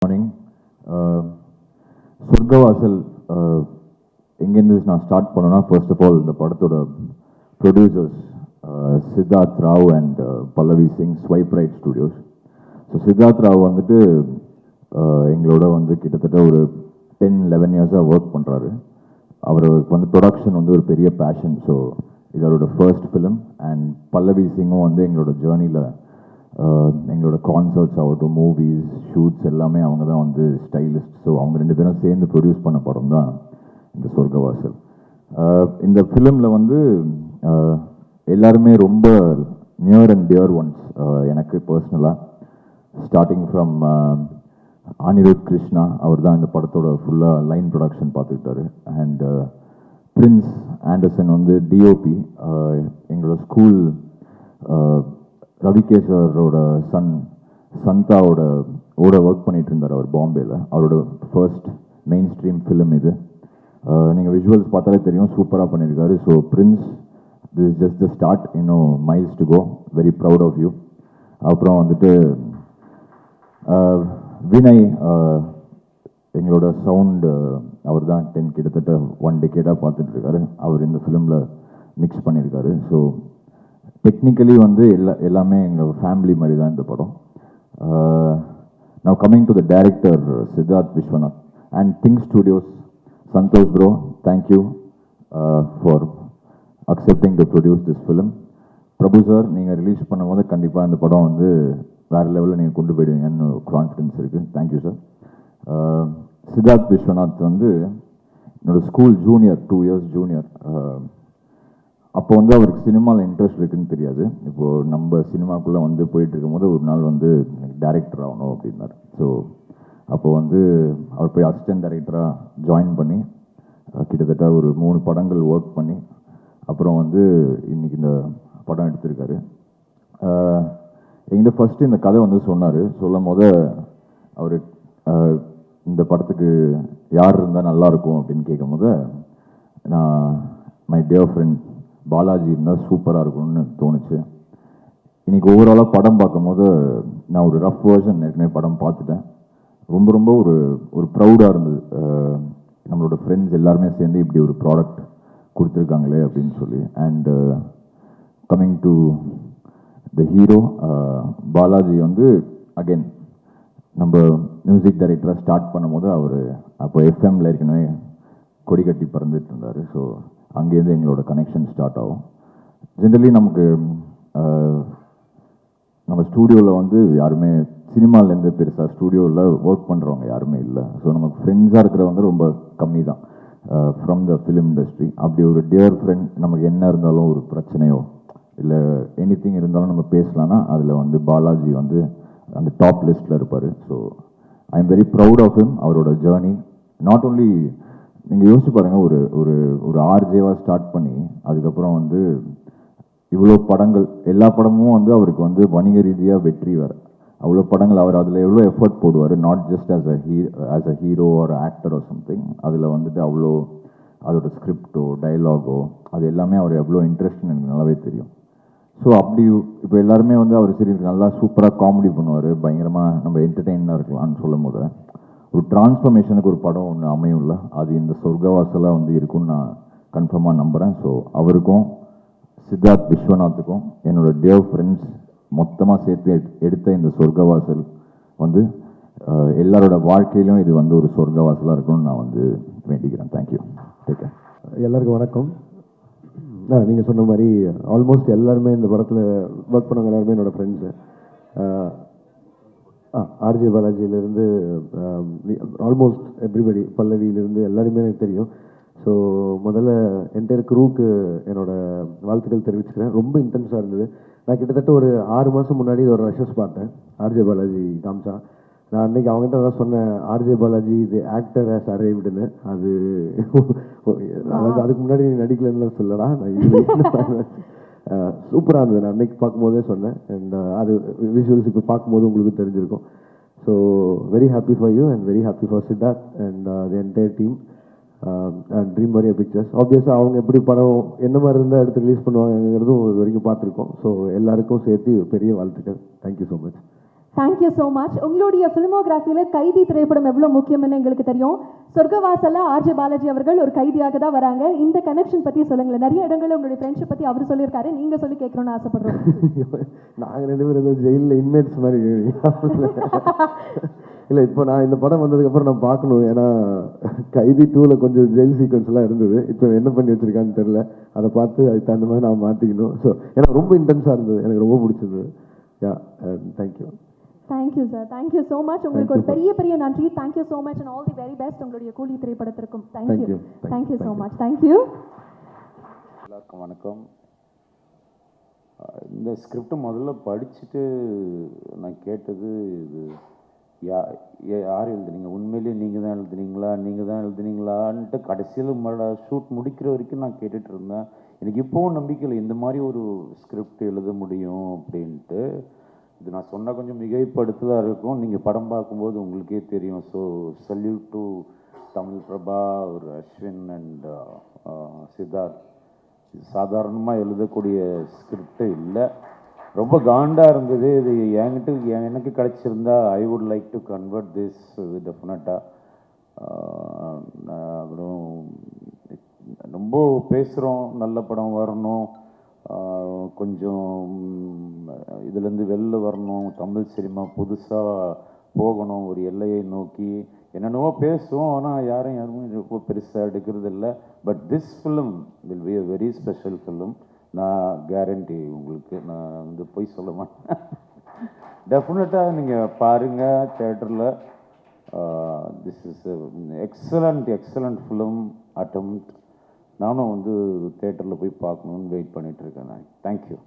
Morning. சொர்க்கவாசல் எங்கேருந்து நான் ஸ்டார்ட் பண்ணேன்னா, ஃபர்ஸ்ட் ஆஃப் ஆல் இந்த படத்தோட producers Siddharth Rao and Pallavi Singh, swipe right studios. So Siddharth Rao வந்துட்டு எங்களோட வந்து கிட்டத்தட்ட ஒரு 10-11 இயர்ஸாக ஒர்க் பண்ணுறாரு. அவருக்கு வந்து ப்ரொடக்ஷன் வந்து ஒரு பெரிய பேஷன். ஸோ இது அவரோட ஃபர்ஸ்ட் ஃபிலிம். அண்ட் பல்லவி சிங்கும் வந்து எங்களோட ஜேர்னியில் எங்களோட கான்சர்ட்ஸ் ஆகட்டும், மூவிஸ், ஷூட்ஸ் எல்லாமே அவங்க தான் வந்து ஸ்டைலிஸ்ட். ஸோ அவங்க ரெண்டு பேரும் சேர்ந்து ப்ரொடியூஸ் பண்ண படம் தான் இந்த சொர்க்கவாசல். இந்த ஃபிலிமில் வந்து எல்லாருமே ரொம்ப நியர் அண்ட் டியர் ஒன்ஸ் எனக்கு பர்சனலாக. ஸ்டார்டிங் ஃப்ரம் அனிருத் கிருஷ்ணா, அவர் தான் இந்த படத்தோட ஃபுல்லாக லைன் ப்ரொடக்ஷன் பார்த்துக்கிட்டாரு. அண்ட் பிரின்ஸ் ஆண்டர்சன் வந்து டிஓபி, எங்களோட ஸ்கூல் ரவிகேசரோட சன் சந்தாவோட ஒர்க் பண்ணிட்டு இருந்தார் அவர் பாம்பேயில். அவரோட ஃபர்ஸ்ட் மெயின் ஸ்ட்ரீம் ஃபிலிம் இது. நீங்கள் விஷுவல்ஸ் பார்த்தாலே தெரியும், சூப்பராக பண்ணியிருக்காரு. So Prince, this is just the start, இன்னும் miles to go. Very proud of you. அப்புறம் வந்துட்டு வினய், எங்களோட சவுண்டு அவர் தான் கிட்டத்தட்ட 1 டெக்கேடாக பார்த்துட்டு இருக்காரு. அவர் இந்த ஃபிலிமில் மிக்ஸ் பண்ணியிருக்காரு. ஸோ டெக்னிக்கலி வந்து எல்லாமே எங்கள் ஃபேமிலி மாதிரி தான் இந்த படம். Now coming to the director Siddharth Vishwanath and Think Studios. Santhosh bro, thank you for accepting to produce this film. Prabhu sir, நீங்கள் ரிலீஸ் பண்ணும்போது கண்டிப்பாக இந்த படம் வந்து வேறு லெவலில் நீங்கள் கொண்டு போயிடுவீங்கன்னு கான்ஃபிடன்ஸ் இருக்குது. Thank you sir. சித்தார்த் விஸ்வநாத் வந்து என்னோடய ஸ்கூல் ஜூனியர், 2 இயர்ஸ் ஜூனியர். அப்போ வந்து அவருக்கு சினிமாவில் இன்ட்ரெஸ்ட் இருக்குதுன்னு தெரியாது. இப்போது நம்ம சினிமாக்குள்ளே வந்து போயிட்டு இருக்கும்போது ஒரு நாள் வந்து டைரக்டர் ஆகணும் அப்படின்னாரு. ஸோ அப்போ வந்து அவர் போய் அசிஸ்டன்ட் டைரக்டராக ஜாயின் பண்ணி கிட்டத்தட்ட ஒரு 3 படங்கள் ஒர்க் பண்ணி அப்புறம் வந்து இன்றைக்கி இந்த படம் எடுத்திருக்காரு. எங்கிட்ட ஃபஸ்ட்டு இந்த கதை வந்து சொன்னார். சொல்லும் போது அவர் இந்த படத்துக்கு யார் இருந்தால் நல்லாயிருக்கும் அப்படின்னு கேட்கும் போது, நான் மை டியர் ஃப்ரெண்ட் பாலாஜி இருந்தால் சூப்பராக இருக்கும்னு தோணுச்சு. இன்றைக்கி ஓவராலாக படம் பார்க்கும்போது நான் ஒரு ரஃப் வேர்ஷன் ஏற்கனவே படம் பார்த்துட்டேன். ரொம்ப ரொம்ப ஒரு ப்ரௌடாக இருந்தது. நம்மளோட ஃப்ரெண்ட்ஸ் எல்லாருமே சேர்ந்து இப்படி ஒரு ப்ராடக்ட் கொடுத்துருக்காங்களே அப்படின்னு சொல்லி. And coming to the hero Balaji வந்து அகெயின் நம்ம மியூசிக் டைரக்டராக ஸ்டார்ட் பண்ணும்போது அவர் அப்போ எஃப்எம்மில் ஏற்கனவே கொடி கட்டி பறந்துட்டு இருந்தார். ஸோ அங்கேருந்து எங்களோட கனெக்ஷன் ஸ்டார்ட் ஆகும். ஜென்ரலி நமக்கு நம்ம ஸ்டூடியோவில் வந்து யாருமே சினிமாலேருந்து பெருசாக ஸ்டூடியோவில் ஒர்க் பண்ணுறவங்க யாருமே இல்லை. ஸோ நமக்கு ஃப்ரெண்ட்ஸாக இருக்கிறவங்க ரொம்ப கம்மி தான் ஃப்ரம் த ஃபிலிம் இண்டஸ்ட்ரி. அப்படி ஒரு டியர் ஃப்ரெண்ட், நமக்கு என்ன இருந்தாலும் ஒரு பிரச்சனையோ இல்லை எனிதிங் இருந்தாலும் நம்ம பேசலான்னா அதில் வந்து பாலாஜி வந்து அந்த டாப் லிஸ்ட்டில் இருப்பார். So I am very proud of him. அவரோட ஜேர்னி நாட் ஓன்லி, நீங்கள் யோசிச்சு பாருங்கள், ஒரு ஆர்ஜேவாக ஸ்டார்ட் பண்ணி அதுக்கப்புறம் வந்து இவ்வளோ படங்கள், எல்லா படமும் வந்து அவருக்கு வந்து வணிக ரீதியாக வெற்றி வேறு. அவ்வளோ படங்கள் அவர் அதில் எவ்வளோ எஃபர்ட் போடுவார். Not just as a hero R actor or something. அதில் வந்துட்டு அவ்வளோ அதோட ஸ்கிரிப்டோ டைலாகோ அது எல்லாமே அவர் எவ்வளோ இன்ட்ரெஸ்ட்னு எனக்கு நல்லாவே தெரியும். ஸோ அப்படி இப்போ எல்லாருமே வந்து அவர் சரி நல்லா சூப்பராக காமெடி பண்ணுவார், பயங்கரமாக நம்ம என்டர்டெயினாக இருக்கலாம்னு சொல்லும் போது ஒரு டிரான்ஸ்ஃபர்மேஷனுக்கு ஒரு படம் ஒன்று அமையும் இல்லை, அது இந்த சொர்க்கவாசலாக வந்து இருக்குன்னு நான் கன்ஃபார்மாக நம்புகிறேன். ஸோ அவருக்கும் சித்தார்த் விஸ்வநாத்துக்கும் என்னோட டியர் ஃப்ரெண்ட்ஸ் மொத்தமாக சேர்த்து எடுத்த இந்த சொர்க்கவாசல் வந்து எல்லாரோட வாழ்க்கையிலும் இது வந்து ஒரு சொர்க்கவாசலாக இருக்கும்னு நான் வந்து வேண்டிக்கிறேன். தேங்க்யூ. Take care. எல்லாருக்கும் வணக்கம். நீங்கள் சொன்ன மாதிரி ஆல்மோஸ்ட் எல்லாருமே இந்த படத்தில் ஒர்க் பண்ணவங்க எல்லாருமே என்னோடய ஃப்ரெண்ட்ஸு. ஆர்ஜே பாலாஜியிலேருந்து ஆல்மோஸ்ட் எவ்ரிபடி, பல்லவியிலேருந்து எல்லாருமே எனக்கு தெரியும். ஸோ முதல்ல என்டையர் க்ரூவுக்கு என்னோடய வாழ்த்துக்கள் தெரிவிச்சுக்கிறேன். ரொம்ப இன்டென்ஸாக இருந்தது. நான் கிட்டத்தட்ட ஒரு 6 மாதம் முன்னாடி ஒரு ரஷஸ் பார்த்தேன் ஆர்ஜே பாலாஜி காம்சா. நான் அன்றைக்கி அவங்ககிட்ட தான் சொன்னேன், ஆர்ஜே பாலாஜி இது ஆக்டர் ஆஸ் அரைவ்டுன்னு. அது அதாவது அதுக்கு முன்னாடி நீ நடிக்கலன்னு சொல்லடா, நான் இது சூப்பராக இருந்தது. நான் அன்றைக்கி பார்க்கும்போதே சொன்னேன். அண்ட் அது விஷுவல்ஸ் இப்போ பார்க்கும்போது உங்களுக்கு தெரிஞ்சிருக்கும். So very happy for you and very happy for Siddharth and the entire team and dream வரியா பிக்சர்ஸ். ஆப்வியஸாக அவங்க எப்படி படம் என்ன மாதிரி இருந்தால் எடுத்து ரிலீஸ் பண்ணுவாங்கிறதும் இது வரைக்கும் பார்த்துருக்கோம். ஸோ எல்லாருக்கும் சேர்த்து பெரிய வாழ்த்துக்கள். Thank you so much. Thank you so much. உங்களுடைய ஃபிலிமோகிராஃபியில் கைதி திரைப்படம் எவ்வளோ முக்கியம்னு எங்களுக்கு தெரியும். சொர்க்கவாசல்ல ஆர்ஜே பாலாஜி அவர்கள் ஒரு கைதியாக தான் வராங்க. இந்த கனெக்ஷன் பற்றி சொல்லுங்களேன். நிறைய இடங்களில் உங்களுடைய ஃப்ரெண்ட்ஷிப் பற்றி அவர் சொல்லியிருக்காரு, நீங்கள் சொல்லி கேட்கணும்னு ஆசைப்படுறோம். நாங்கள் 2 பேரும் ஏதோ ஜெயிலில் இன்மேட்ஸ் மாதிரி இல்லை. இப்போ நான் இந்த படம் வந்ததுக்கப்புறம் நான் பார்க்கணும். ஏன்னா கைதி 2ல் கொஞ்சம் ஜெயில் சீக்வன்ஸ்லாம் இருந்தது. இப்போ என்ன பண்ணி வச்சுருக்கான்னு தெரில. அதை பார்த்து அதுக்கு தகுந்த மாதிரி நான் மாற்றிக்கணும். ஸோ ஏன்னா ரொம்ப இன்டென்ஸாக இருந்தது, எனக்கு ரொம்ப பிடிச்சது. Yeah, thank you. Thank you sir, thank you so much. உங்களுக்கு ஒரு பெரிய பெரிய நன்றி. Thank you so much and all the very best உங்களுடைய கூலி திரைப்படத்திற்கும். Thank you, thank you so much. Thank you. எல்லாருக்கும் வணக்கம். இந்த ஸ்கிரிப்ட் முதல்ல படிச்சுட்டு நான் கேட்டது, இது யார் எழுதுனீங்க, உண்மையிலேயே நீங்கள் தான் எழுதுனீங்களான்ட்டு கடைசியில் ஷூட் முடிக்கிற வரைக்கும் நான் கேட்டுட்டு இருந்தேன். எனக்கு இப்போவும் நம்பிக்கை இல்லை இந்த மாதிரி ஒரு ஸ்கிரிப்ட் எழுத முடியும் அப்படின்ட்டு. இது நான் சொன்னால் கொஞ்சம் மிகைப்படுத்ததாக இருக்கும், நீங்கள் படம் பார்க்கும்போது உங்களுக்கே தெரியும். So salute to Tamil Prabha, ஒரு அஸ்வின் அண்ட் சித்தார்த். சாதாரணமாக எழுதக்கூடிய ஸ்கிரிப்டு இல்லை, ரொம்ப காண்டாக இருந்தது. இது எனக்கு கிடச்சிருந்தா I would like to convert this டெஃபினட்டாக. அப்புறம் ரொம்ப பேசுகிறோம், நல்ல படம் வரணும், கொஞ்சம் இதுலேருந்து வெளில வரணும், தமிழ் சினிமா புதுசாக போகணும் ஒரு எல்லையை நோக்கி, என்னென்னவோ பேசுவோம். ஆனால் யாரும் ரொம்ப பெருசாக எடுக்கிறது இல்லை. But this film will be a very special film. நான் கேரண்டி உங்களுக்கு, நான் வந்து போய் சொல்ல மாட்டேன். டெஃபினட்டாக நீங்கள் பாருங்கள் தேட்டரில். This is excellent film attempt. நானும் வந்து தேட்டரில் போய் பார்க்கணுன்னு வெயிட் பண்ணிகிட்ருக்கேன் நான். தேங்க்யூ.